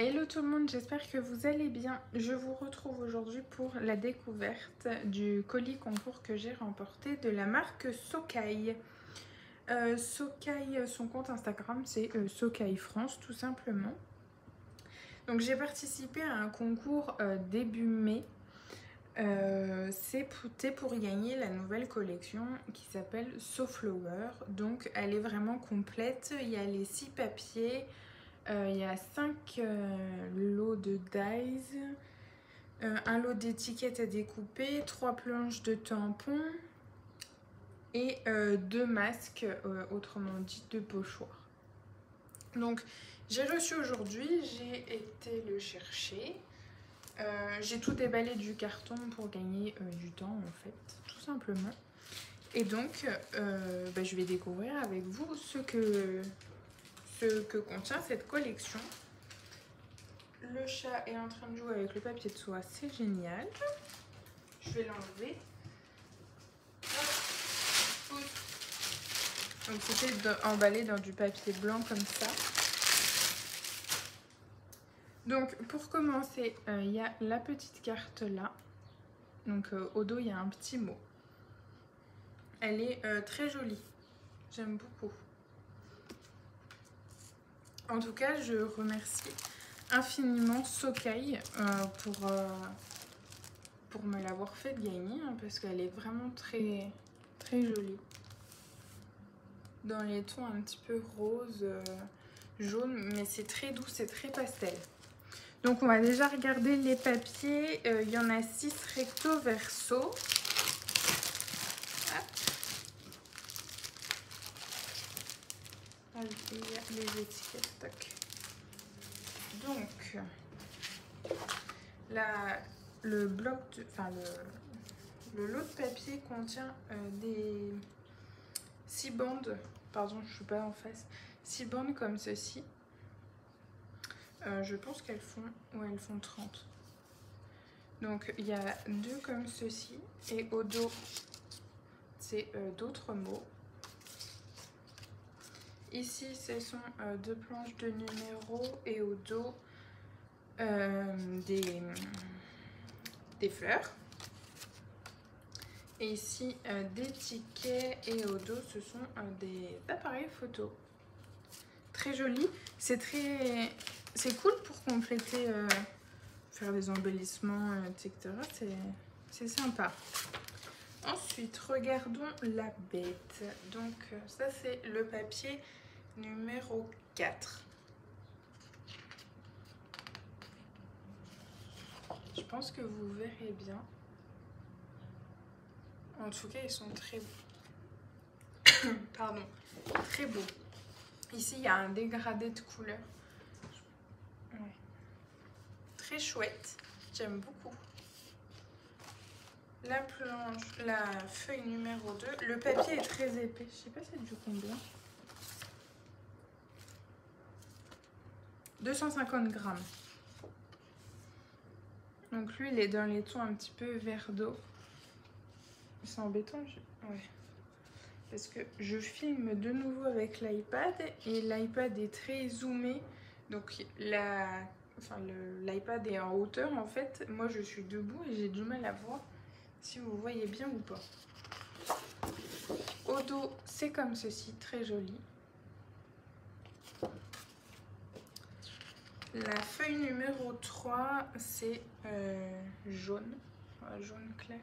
Hello tout le monde, j'espère que vous allez bien. Je vous retrouve aujourd'hui pour la découverte du colis concours que j'ai remporté de la marque Socai. Socai, son compte Instagram c'est Socai France tout simplement. Donc j'ai participé à un concours début mai. C'était pour gagner la nouvelle collection qui s'appelle So Flower. Donc elle est vraiment complète, il y a les 6 papiers. Il y a 5 lots de dies, un lot d'étiquettes à découper, 3 planches de tampons et 2 masques, autrement dit 2 pochoirs. Donc j'ai reçu aujourd'hui, j'ai été le chercher. J'ai tout déballé du carton pour gagner du temps en fait, tout simplement. Et donc je vais découvrir avec vous ce que contient cette collection. Le chat est en train de jouer avec le papier de soie, c'est génial. Je vais l'enlever. Donc c'était emballé dans du papier blanc comme ça. Donc pour commencer, il y a la petite carte là. Donc au dos, il y a un petit mot. Elle est très jolie. J'aime beaucoup. En tout cas, je remercie infiniment Socai pour me l'avoir fait gagner hein, parce qu'elle est vraiment très jolie. Dans les tons un petit peu rose, jaune, mais c'est très doux, c'est très pastel. Donc on va déjà regarder les papiers. Il y en a 6 recto verso. Hop. Il y a les étiquettes. Toc. Donc le bloc, le lot de papier contient des 6 bandes. Pardon, je suis pas en face. 6 bandes comme ceci. Je pense qu'elles font, ouais, elles font 30. Donc il y a 2 comme ceci et au dos c'est d'autres mots. Ici ce sont 2 planches de numéros et au dos des fleurs. Et ici des tickets et au dos ce sont des appareils photo. Très joli, c'est cool pour compléter, faire des embellissements, etc. C'est sympa. Ensuite, regardons la bête. Donc ça c'est le papier numéro 4. Je pense que vous verrez bien. En tout cas, ils sont très beaux. Pardon, très beaux. Ici, il y a un dégradé de couleurs. Ouais. Très chouette. J'aime beaucoup. La planche, la feuille numéro 2. Le papier est très épais. Je sais pas c'est du combien. 250 grammes. Donc lui, il est dans les tons un petit peu vert d'eau. C'est embêtant. Ouais. Parce que je filme de nouveau avec l'iPad et l'iPad est très zoomé. Donc l'iPad est en hauteur en fait. Moi je suis debout et j'ai du mal à voir si vous voyez bien ou pas. Au dos c'est comme ceci, très joli. La feuille numéro 3 c'est jaune, jaune clair.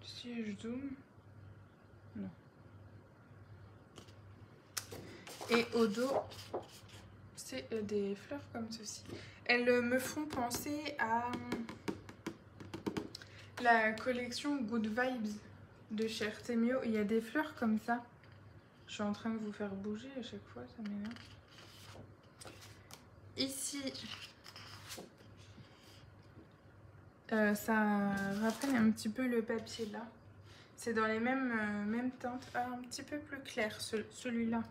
Si je zoome, non. Et au dos, c'est des fleurs comme ceci. Elles me font penser à la collection Good Vibes de chez Artemio. Il y a des fleurs comme ça. Je suis en train de vous faire bouger à chaque fois, ça m'énerve. Ici, ça rappelle un petit peu le papier là. C'est dans les mêmes teintes. Ah, un petit peu plus clair celui-là.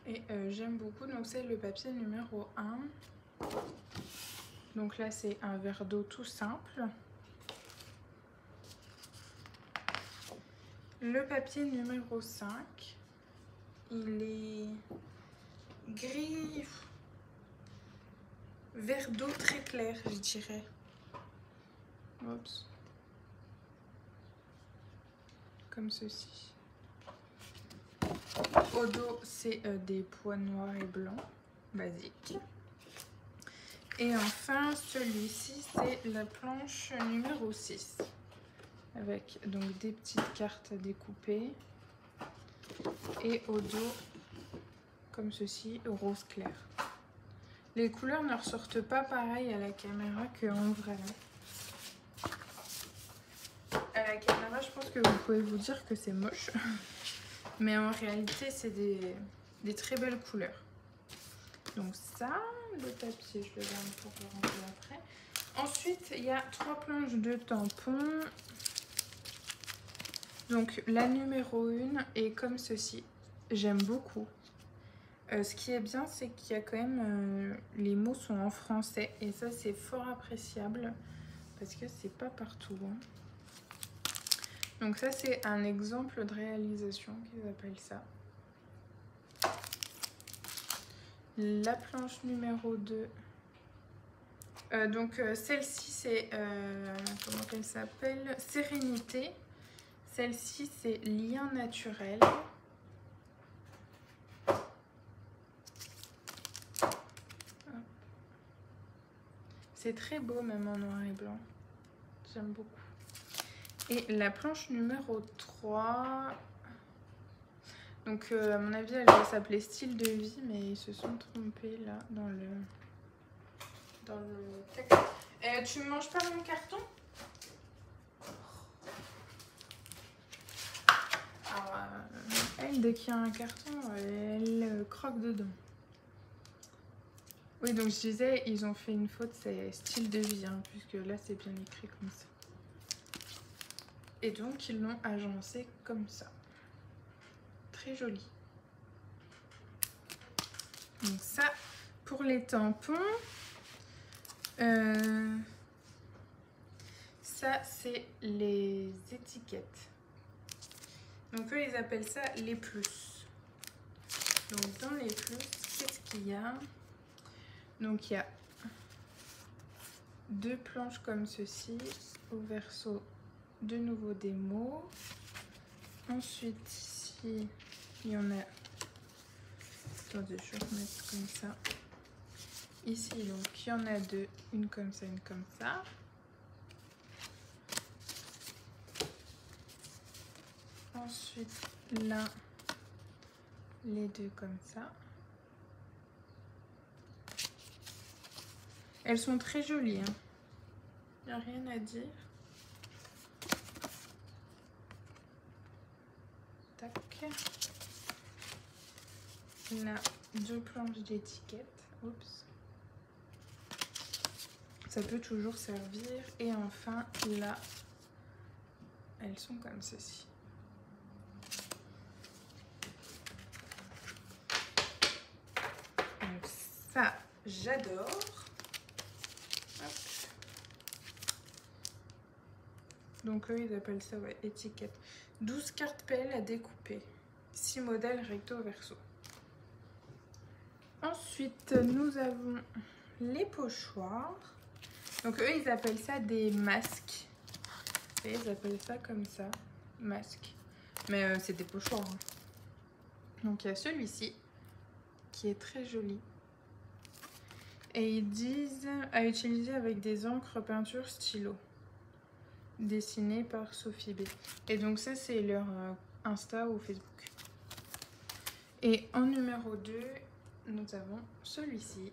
Et j'aime beaucoup. Donc c'est le papier numéro 1. Donc là c'est un verre d'eau tout simple. Le papier numéro 5. Il est gris, vert d'eau très clair, je dirais. Oups. Comme ceci. Au dos, c'est des pois noirs et blancs, basiques. Et enfin, celui-ci, c'est la planche numéro 6. Avec donc des petites cartes découpées. Et au dos, comme ceci, rose clair. Les couleurs ne ressortent pas pareil à la caméra qu'en vrai. À la caméra, je pense que vous pouvez vous dire que c'est moche. Mais en réalité, c'est des très belles couleurs. Donc ça, le papier, je le garde pour le ranger après. Ensuite, il y a 3 planches de tampons. Donc la numéro 1 est comme ceci. J'aime beaucoup. Ce qui est bien, c'est qu'il y a quand même... les mots sont en français. Et ça, c'est fort appréciable. Parce que c'est pas partout. Hein. Donc ça, c'est un exemple de réalisation qu'ils appellent ça. La planche numéro 2. Donc celle-ci, c'est... comment qu'elle s'appelle? Sérénité. Celle-ci, c'est lien naturel. C'est très beau, même en noir et blanc. J'aime beaucoup. Et la planche numéro 3... Donc, à mon avis, elle va s'appeler style de vie, mais ils se sont trompés, là, dans le texte. Tu ne manges pas mon carton? Alors, elle, dès qu'il y a un carton, elle croque dedans. Oui, donc je disais, ils ont fait une faute, c'est style de vie, hein, puisque là, c'est bien écrit comme ça. Et donc, ils l'ont agencé comme ça. Très joli. Donc ça, pour les tampons. Ça, c'est les étiquettes. Donc eux, ils appellent ça les plus. Donc dans les plus, qu'est-ce qu'il y a? Donc il y a 2 planches comme ceci. Au verso, de nouveau des mots. Ensuite, ici, il y en a... Attendez, je vais remettre comme ça. Ici, donc, il y en a 2. Une comme ça, une comme ça. Ensuite, là, les 2 comme ça. Elles sont très jolies. Hein. Il n'y a rien à dire. Tac. Là, 2 planches d'étiquettes. Oups. Ça peut toujours servir. Et enfin, là, elles sont comme ceci. Donc ça, j'adore. Donc eux, ils appellent ça ouais, étiquette. 12 cartes PL à découper. 6 modèles recto verso. Ensuite, nous avons les pochoirs. Donc eux, ils appellent ça des masques. Et ils appellent ça comme ça, masque. Mais c'est des pochoirs. Hein. Donc il y a celui-ci, qui est très joli. Et ils disent à utiliser avec des encres peinture stylo. Dessiné par Sophie B. Et donc ça, c'est leur Insta ou Facebook. Et en numéro 2, nous avons celui-ci.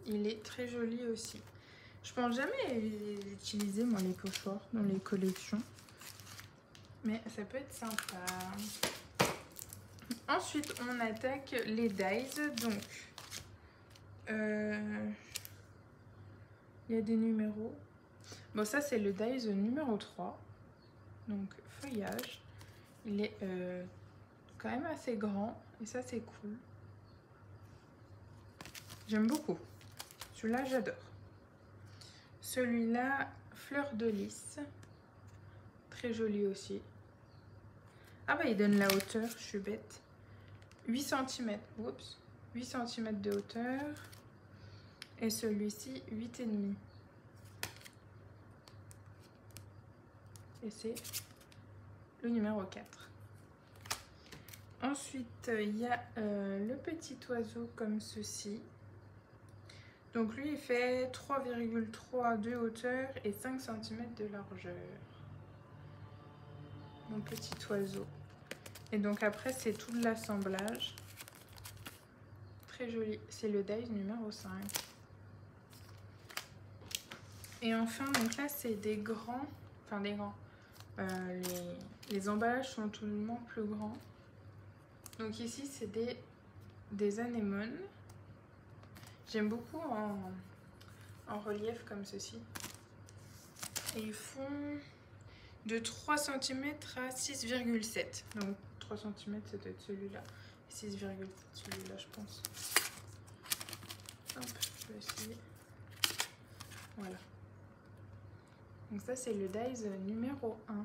Il est très joli aussi. Je pense jamais utiliser moi les pochoirs dans les collections. Mais ça peut être sympa. Ensuite, on attaque les dies. Donc, il y a des numéros. Bon, ça, c'est le dies numéro 3. Donc, feuillage. Il est quand même assez grand. Et ça, c'est cool. J'aime beaucoup. Celui-là, j'adore. Celui-là, fleur de lys. Très joli aussi. Ah bah il donne la hauteur, je suis bête. 8 cm, oups, 8 cm de hauteur. Et celui-ci, 8,5. Et c'est le numéro 4. Ensuite, il y a le petit oiseau comme ceci. Donc lui, il fait 3,3 de hauteur et 5 cm de largeur. Mon petit oiseau. Et donc après, c'est tout de l'assemblage. Très joli. C'est le dies numéro 5. Et enfin, donc là, c'est des grands. Enfin, des grands. Les emballages sont tout de même plus grands. Donc ici, c'est des anémones. J'aime beaucoup en relief comme ceci. Et ils font de 3 cm à 6,7. Donc 3 cm, ça doit être celui-là. 6,7 celui-là, je pense. Hop, je vais essayer. Voilà. Donc ça, c'est le dies numéro 1.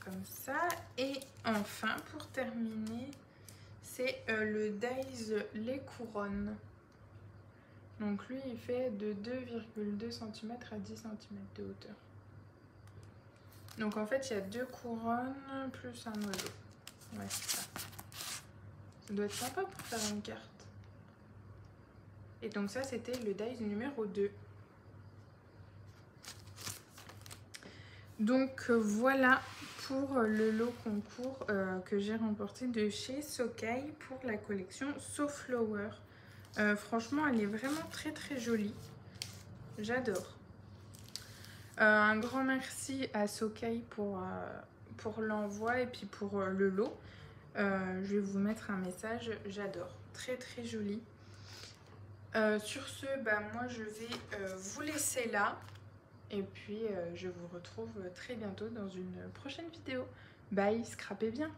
Comme ça. Et enfin, pour terminer, c'est le dies les couronnes. Donc lui, il fait de 2,2 cm à 10 cm de hauteur. Donc en fait, il y a 2 couronnes plus un oiseau. Ouais, c'est ça. Ça doit être sympa pour faire une carte. Et donc ça, c'était le dies numéro 2. Donc voilà pour le lot concours que j'ai remporté de chez Socai pour la collection Soflower. Franchement, elle est vraiment très très jolie. J'adore. Un grand merci à Socai pour l'envoi et puis pour le lot. Je vais vous mettre un message. J'adore. Très très joli. Sur ce, bah, moi je vais vous laisser là. Et puis je vous retrouve très bientôt dans une prochaine vidéo. Bye, scrapez bien!